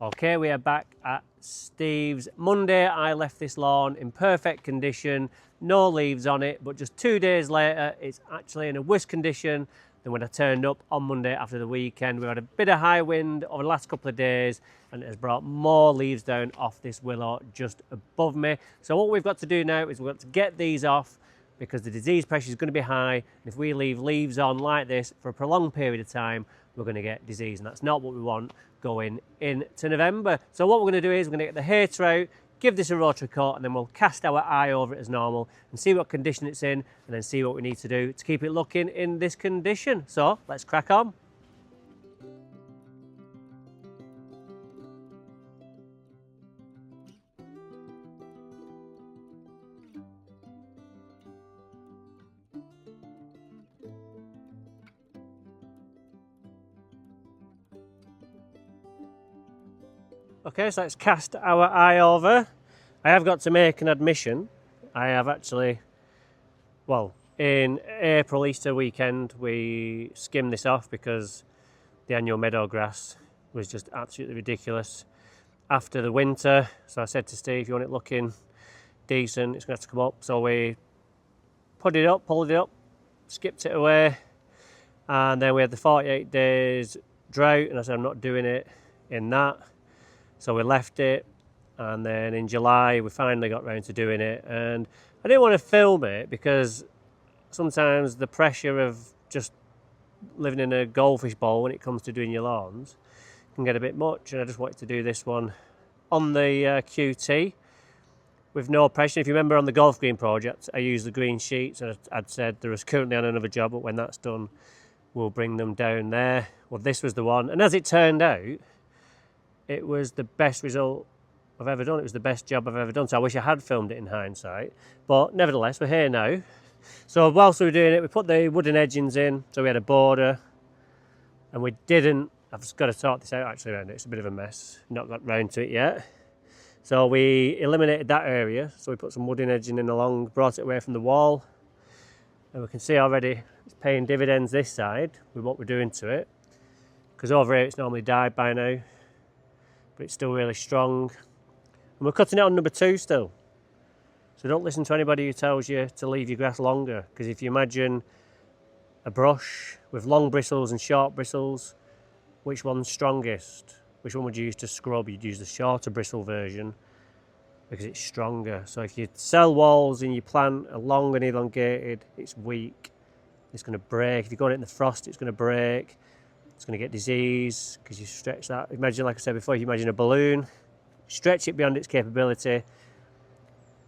Okay, we are back at Steve's. Monday I left this lawn in perfect condition, no leaves on it, but just 2 days later it's actually in a worse condition than when I turned up on Monday after the weekend. We've had a bit of high wind over the last couple of days and it has brought more leaves down off this willow just above me. So what we've got to do now is we've got to get these off because the disease pressure is going to be high, and if we leave leaves on like this for a prolonged period of time, we're going to get disease, and that's not what we want going into November. So what we're going to do is we're going to get the hater out, give this a rotary coat, and then we'll cast our eye over it as normal and see what condition it's in, and then see what we need to do to keep it looking in this condition. So let's crack on. Okay, so let's cast our eye over. I have got to make an admission. I have actually, well, in April, Easter weekend, we skimmed this off because the annual meadow grass was just absolutely ridiculous after the winter. So I said to Steve, you want it looking decent, it's going to have to come up. So we put it up, pulled it up, skipped it away, and then we had the 48 days drought, and I said I'm not doing it in that. So we left it, and then in July we finally got round to doing it, and I didn't want to film it because sometimes the pressure of just living in a goldfish bowl when it comes to doing your lawns can get a bit much, and I just wanted to do this one on the QT with no pressure. If you remember on the golf green project, I used the green sheets, and I'd said there was currently on another job, but when that's done we'll bring them down there. Well, this was the one, and as it turned out, it was the best result I've ever done. It was the best job I've ever done. So I wish I had filmed it in hindsight. But nevertheless, we're here now. So whilst we were doing it, we put the wooden edgings in. So we had a border. And we didn't, I've just got to sort this out actually around it. It's a bit of a mess. Not got round to it yet. So we eliminated that area. So we put some wooden edging in along, brought it away from the wall. And we can see already it's paying dividends this side with what we're doing to it. Because over here it's normally died by now. But it's still really strong, and we're cutting it on number 2 still. So don't listen to anybody who tells you to leave your grass longer, because if you imagine a brush with long bristles and short bristles, which one's strongest? Which one would you use to scrub? You'd use the shorter bristle version because it's stronger. So if your cell walls in your plant are long and elongated, it's weak, it's going to break. If you got it in the frost, it's going to break. It's going to get disease because you stretch that. Imagine, like I said before, if you imagine a balloon, stretch it beyond its capability,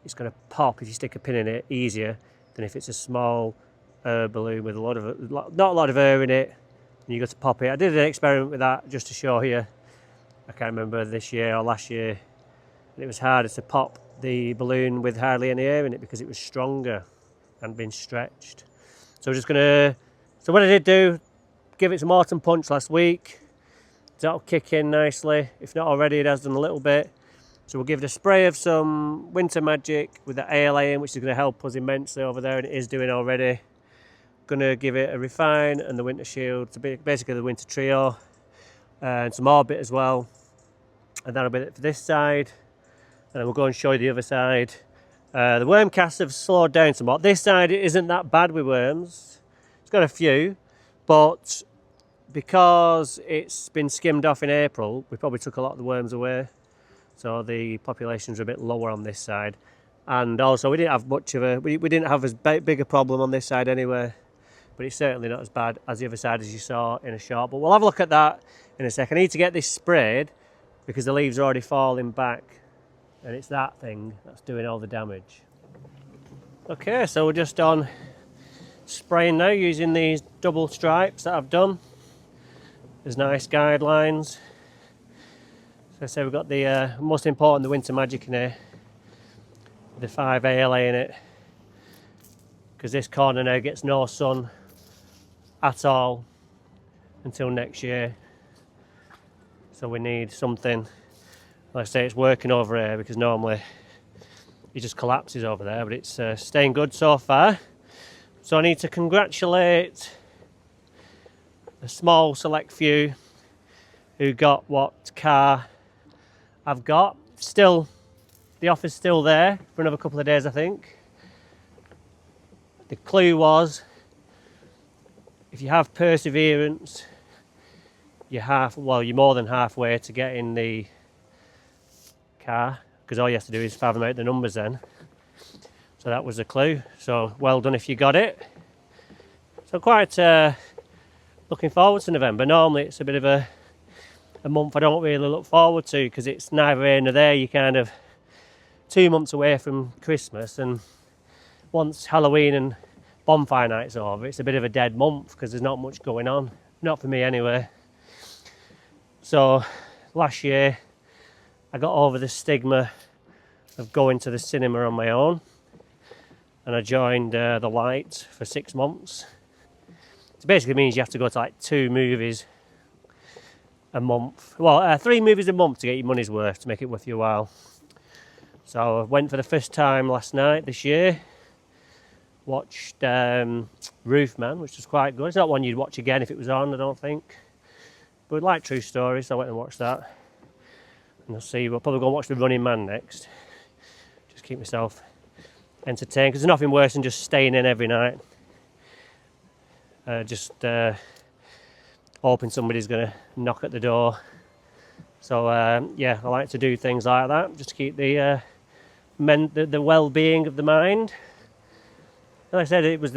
it's going to pop if you stick a pin in it easier than if it's a small balloon with not a lot of air in it, and you got to pop it. I did an experiment with that just to show you. I can't remember this year or last year, and it was harder to pop the balloon with hardly any air in it because it was stronger and been stretched. So we're just going to. So what I did do. Give it some autumn punch last week. That'll kick in nicely. If not already, it has done a little bit. So we'll give it a spray of some Winter Magic with the ALA in, which is going to help us immensely over there, and it is doing already. Going to give it a refine and the Winter Shield, basically the Winter Trio, and some Orbit as well. And that'll be it for this side. And then we'll go and show you the other side. The worm casts have slowed down somewhat. This side it isn't that bad with worms. It's got a few, but because it's been skimmed off in April, we probably took a lot of the worms away, so the populations are a bit lower on this side. And also we didn't have much of a we didn't have as big a problem on this side anyway, but it's certainly not as bad as the other side as you saw in a shot. But we'll have a look at that in a second. I need to get this sprayed because the leaves are already falling back, and it's that thing that's doing all the damage. Okay, so we're just on spraying now using these double stripes that I've done. There's nice guidelines. So I say we've got the most important, the Winter Magic in here, the 5 ALA in it, because this corner now gets no sun at all until next year. So we need something, like I say, it's working over here because normally it just collapses over there, but it's staying good so far. So I need to congratulate a small select few who got what car I've got. Still, the offer's still there for another couple of days, I think. The clue was, if you have perseverance, you're more than halfway to getting the car, because all you have to do is fathom out the numbers then. So that was the clue. So well done if you got it. So quite looking forward to November. Normally it's a bit of a month I don't really look forward to, because it's neither here nor there. You're kind of 2 months away from Christmas, and once Halloween and bonfire night's over, it's a bit of a dead month because there's not much going on. Not for me anyway. So last year I got over the stigma of going to the cinema on my own, and I joined the Light for 6 months. It basically means you have to go to like 2 movies a month. Well, 3 movies a month to get your money's worth, to make it worth your while. So I went for the first time last night this year. Watched Roofman, which was quite good. It's not one you'd watch again if it was on, I don't think. But we like true stories, so I went and watched that. And I'll see, we'll probably go and watch The Running Man next. Just keep myself entertained, because there's nothing worse than just staying in every night. Hoping somebody's going to knock at the door. So yeah, I like to do things like that, just to keep the well-being of the mind. Like I said, it was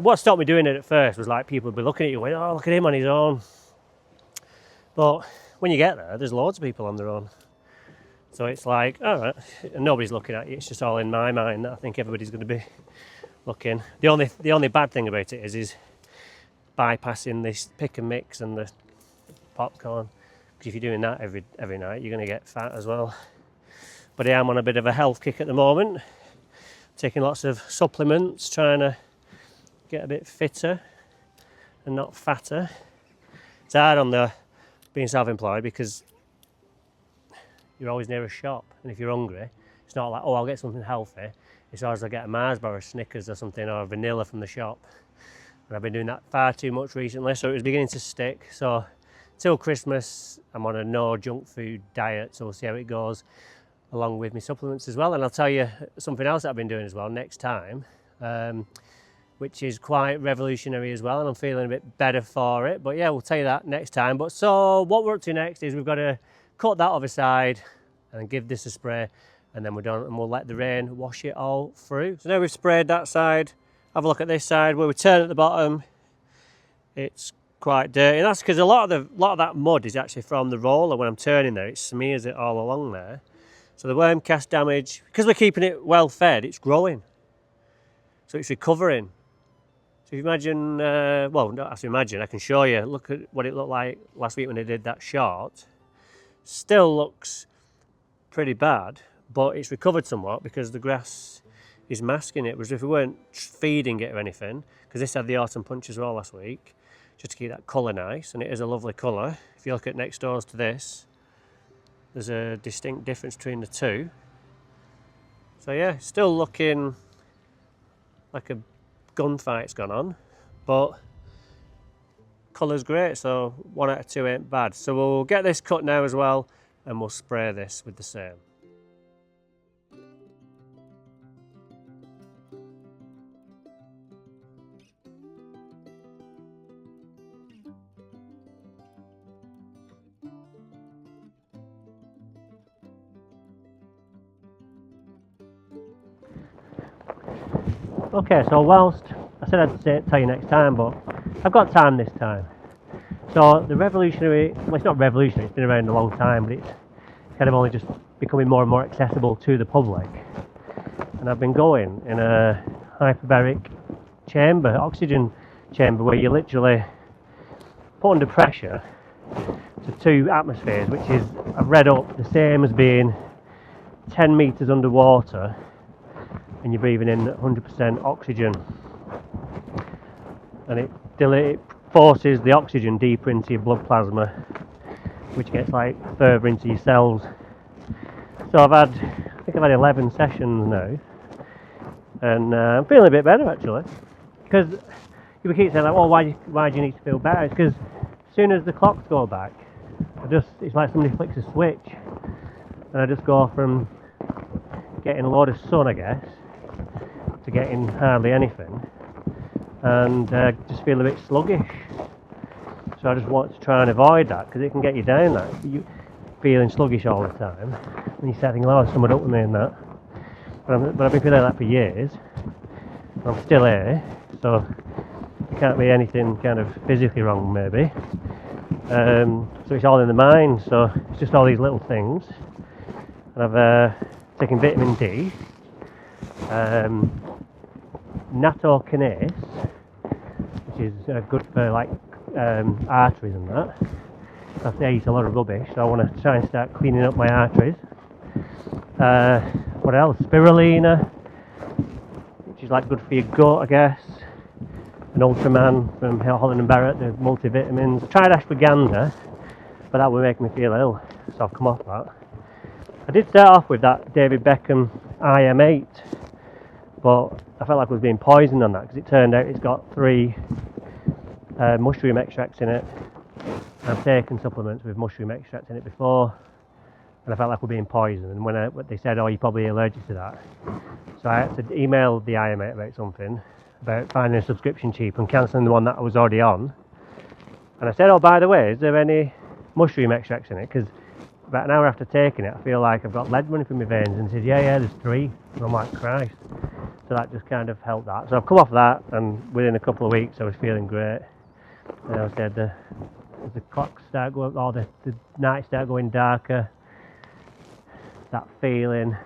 what stopped me doing it at first was like people would be looking at you going, oh, look at him on his own. But when you get there, there's loads of people on their own. So it's like, all right, and nobody's looking at you. It's just all in my mind that I think everybody's going to be looking. The only bad thing about it is bypassing this pick and mix and the popcorn. Because if you're doing that every night, you're going to get fat as well. But I am on a bit of a health kick at the moment. Taking lots of supplements, trying to get a bit fitter and not fatter. It's hard on being self-employed because you're always near a shop, and if you're hungry, it's not like, oh, I'll get something healthy. It's always like, get a Mars bar, a Snickers or something, or a vanilla from the shop. And I've been doing that far too much recently, so it was beginning to stick. So till Christmas, I'm on a no junk food diet, so we'll see how it goes, along with my supplements as well. And I'll tell you something else that I've been doing as well next time, which is quite revolutionary as well, and I'm feeling a bit better for it. But yeah, we'll tell you that next time. But so what we're up to next is we've got to cut that other side and give this a spray, and then we're done, and we'll let the rain wash it all through. So now we've sprayed that side, have a look at this side where we turn at the bottom. It's quite dirty, and that's because a lot of that mud is actually from the roller. When I'm turning there, it smears it all along there. So the worm cast damage, because we're keeping it well fed, it's growing. So it's recovering. So if you imagine, well, not have to imagine, I can show you. Look at what it looked like last week when I did that shot. Still looks pretty bad, but it's recovered somewhat because the grass is masking it. Whereas if we weren't feeding it or anything, because this had the autumn punch as well last week, just to keep that colour nice, and it is a lovely colour. If you look at next doors to this, there's a distinct difference between the two. So yeah, still looking like a gunfight's gone on, but colour's great, so 1 out of 2 ain't bad. So we'll get this cut now as well, and we'll spray this with the same. Okay, so whilst I said I'd tell you next time, but I've got time this time. So the revolutionary, well, it's not revolutionary, it's been around a long time, but it's kind of only just becoming more and more accessible to the public. And I've been going in a hyperbaric chamber, oxygen chamber, where you literally put under pressure to 2 atmospheres, which is, I've read up, the same as being 10 metres underwater, and you're breathing in 100% oxygen, and it forces the oxygen deeper into your blood plasma, which gets like further into your cells. So I think I've had 11 sessions now, and I'm feeling a bit better actually, because people keep saying like, well, why do you need to feel better? It's because as soon as the clocks go back, it's like somebody flicks a switch, and I just go from getting a lot of sun, I guess, to getting hardly anything, and just feel a bit sluggish. So I just want to try and avoid that, because it can get you down, that you feeling sluggish all the time, and you start thinking, oh, there's someone up with me and that. But I've been feeling like that for years. I'm still here, so there can't be anything kind of physically wrong, maybe. So it's all in the mind, so it's just all these little things. And I've taken vitamin D, nattokinase, which is good for like arteries and that. I eat a lot of rubbish, so I want to try and start cleaning up my arteries. What else? Spirulina, which is like good for your gut, I guess. An Ultraman from Holland & Barrett, the multivitamins. I tried ashwagandha, but that would make me feel ill, so I've come off that. I did start off with that David Beckham IM8, but I felt like I was being poisoned on that, because it turned out it's got 3 mushroom extracts in it. I've taken supplements with mushroom extracts in it before, and I felt like we're being poisoned. And when they said, oh, you're probably allergic to that, so I had to email the IM8 about something, about finding a subscription cheap and cancelling the one that I was already on. And I said, oh, by the way, is there any mushroom extracts in it? Because about an hour after taking it, I feel like I've got lead running through my veins. And he said, yeah, there's 3. And I'm like, Christ. So that just kind of helped that. So I've come off that, and within a couple of weeks I was feeling great. And I said, the clocks start going, or the nights start going darker, that feeling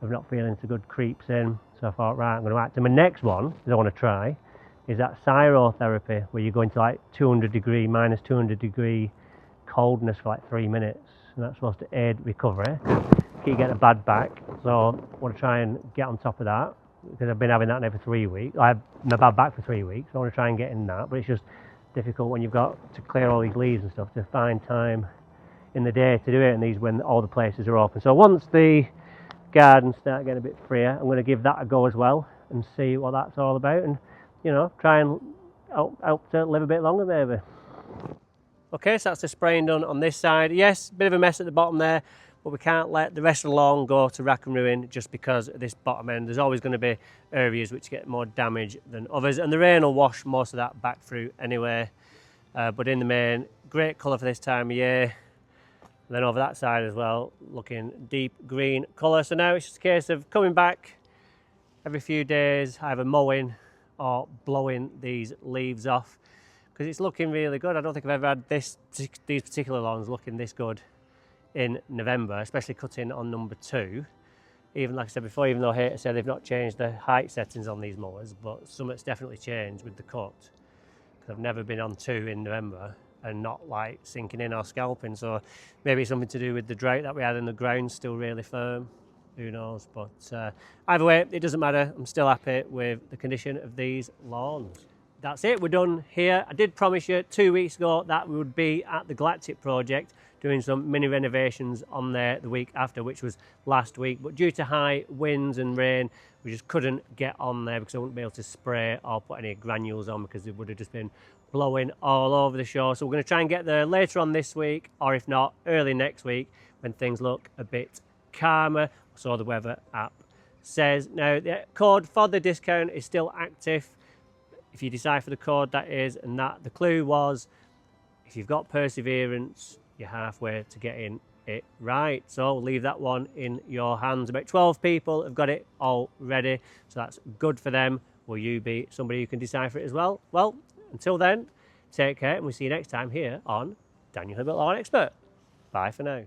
of not feeling so good creeps in. So I thought, right, I'm going to act. And my next one that I want to try is that cyrotherapy, where you go into like minus 200 degree coldness for like 3 minutes, and that's supposed to aid recovery. Keep getting a bad back, so I want to try and get on top of that, because I've been having that now for 3 weeks. I have my bad back for 3 weeks, so I want to try and get in that, but it's just difficult when you've got to clear all these leaves and stuff to find time in the day to do it, and these when all the places are open. So once the gardens start getting a bit freer, I'm going to give that a go as well and see what that's all about, and try and help to live a bit longer maybe. Okay, so that's the spraying done on this side. Yes, bit of a mess at the bottom there, but we can't let the rest of the lawn go to rack and ruin just because of this bottom end. There's always going to be areas which get more damage than others, and the rain will wash most of that back through anyway. But in the main, great colour for this time of year. And then over that side as well, looking deep green colour. So now it's just a case of coming back every few days, either mowing or blowing these leaves off, because it's looking really good. I don't think I've ever had these particular lawns looking this good in November, especially cutting on number 2. Even like I said before, even though I hate to say they've not changed the height settings on these mowers, but something's definitely changed with the cut, because I've never been on 2 in November and not like sinking in or scalping. So maybe it's something to do with the drought that we had, and the ground's still really firm. Who knows? But either way, it doesn't matter. I'm still happy with the condition of these lawns. That's it, we're done here. I did promise you 2 weeks ago that we would be at the Galactic project doing some mini renovations on there the week after, which was last week, but due to high winds and rain we just couldn't get on there, because I wouldn't be able to spray or put any granules on, because it would have just been blowing all over the show. So we're going to try and get there later on this week, or if not, early next week when things look a bit calmer, so the weather app says. Now the code for the discount is still active if you decide for the code, that is, and that the clue was, if you've got perseverance, you're halfway to getting it right. So leave that one in your hands. About 12 people have got it already, so that's good for them. Will you be somebody who can decipher it as well? Well, until then, take care, and we'll see you next time here on Daniel Hibbert Lawn Expert. Bye for now.